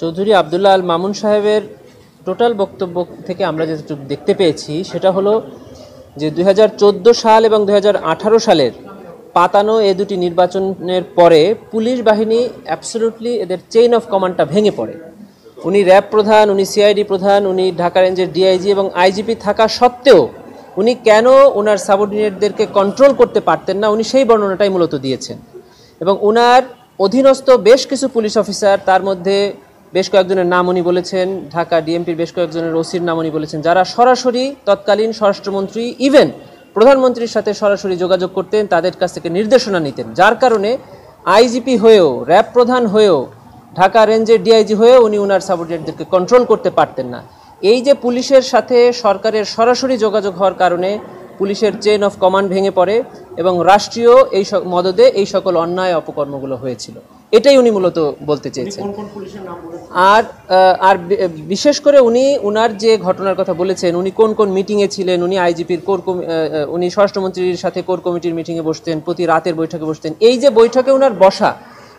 চৌধুরী আব্দুল্লাহ আল মামুন সাহেবের টোটাল বক্তব্য থেকে আমরা যেটুকু দেখতে পেয়েছি সেটা হলো যে 2014 সাল এবং 2018 সালের পাতানো এই দুটি নির্বাচনের পরে পুলিশ বাহিনী অ্যাবসলিউটলি এদের চেইন অফ কমান্ডটা ভেঙে পড়ে। উনি র্যাব প্রধান, উনি সিআইডি প্রধান, উনি ঢাকা রেঞ্জের ডিআইজি এবং আইজিপি থাকা সত্ত্বেও উনি কেন ওনার সাবঅর্ডিনেটদেরকে কন্ট্রোল করতে পারতেন না, উনি সেই বর্ণনাটাই মূলত দিয়েছেন। এবং ওনার অধীনস্থ বেশ কিছু পুলিশ অফিসার, তার মধ্যে বেশ কয়েকজনের নাম উনি বলেছেন, ঢাকা ডিএমপির বেশ কয়েকজনের ওসির নাম উনি বলেছেন, যারা সরাসরি তৎকালীন স্বরাষ্ট্রমন্ত্রী ইভেন প্রধানমন্ত্রীর সাথে সরাসরি যোগাযোগ করতেন, তাদের কাছ থেকে নির্দেশনা নিতেন, যার কারণে আইজিপি হয়েও র্যাব প্রধান হয়েও ঢাকা রেঞ্জের ডিআইজি হয়েও উনি ওনার সাবঅর্ডিনেটদেরকে কন্ট্রোল করতে পারতেন না। এই যে পুলিশের সাথে সরকারের সরাসরি যোগাযোগ হওয়ার কারণে পুলিশের চেইন অফ কমান্ড ভেঙে পড়ে এবং রাষ্ট্রীয় এই মদদে এই সকল অন্যায় অপকর্মগুলো হয়েছিল, এটাই উনি মূলত বলতে চেয়েছেন। আর বিশেষ করে উনি ওনার যে ঘটনার কথা বলেছেন, উনি কোন কোন মিটিংয়ে ছিলেন, উনি আইজিপির উনি স্বরাষ্ট্রমন্ত্রীর সাথে কোর কমিটির মিটিংয়ে বসতেন, প্রতি রাতের বৈঠকে বসতেন, এই যে বৈঠকে ওনার বসা,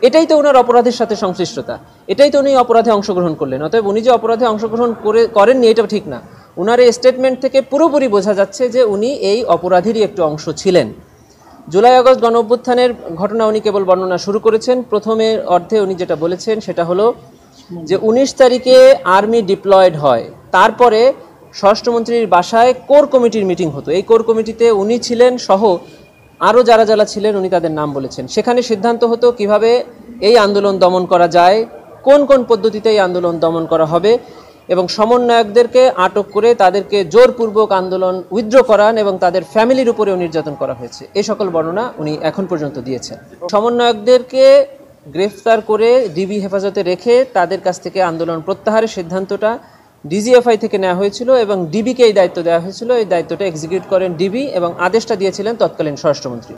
এটাই তো ওনার অপরাধের সাথে সংশ্লিষ্টতা, এটাই তো উনি অপরাধে অংশগ্রহণ করলেন। অতএব উনি যে অপরাধে অংশগ্রহণ করেননি এটা ঠিক না। ওনার এই স্টেটমেন্ট থেকে পুরোপুরি বোঝা যাচ্ছে যে উনি এই অপরাধেরই একটু অংশ ছিলেন। জুলাই আগস্ট গণ অভ্যুত্থানের ঘটনা উনি কেবল বর্ণনা শুরু করেছেন। প্রথমের অর্ধে উনি যেটা বলেছেন সেটা হলো যে 19 তারিখে আর্মি ডিপ্লয়েড হয়, তারপরে স্বরাষ্ট্রমন্ত্রীর বাসায় কোর কমিটির মিটিং হতো। এই কোর কমিটিতে উনি ছিলেন সহ আরও যারা যারা ছিলেন উনি তাদের নাম বলেছেন। সেখানে সিদ্ধান্ত হতো কিভাবে এই আন্দোলন দমন করা যায়, কোন কোন পদ্ধতিতে এই আন্দোলন দমন করা হবে, এবং সমন্বয়কদেরকে আটক করে তাদেরকে জোরপূর্বক আন্দোলন উইথড্র করান এবং তাদের ফ্যামিলির উপরেও নির্যাতন করা হয়েছে। এই সকল বর্ণনা উনি এখন পর্যন্ত দিয়েছেন। সমন্বয়কদেরকে গ্রেফতার করে ডিবি হেফাজতে রেখে তাদের কাছ থেকে আন্দোলন প্রত্যাহারের সিদ্ধান্তটা ডিজিএফআই থেকে নেওয়া হয়েছিল এবং ডিবিকে এই দায়িত্ব দেওয়া হয়েছিল। এই দায়িত্বটা এক্সিকিউট করেন ডিবি এবং আদেশটা দিয়েছিলেন তৎকালীন স্বরাষ্ট্রমন্ত্রী।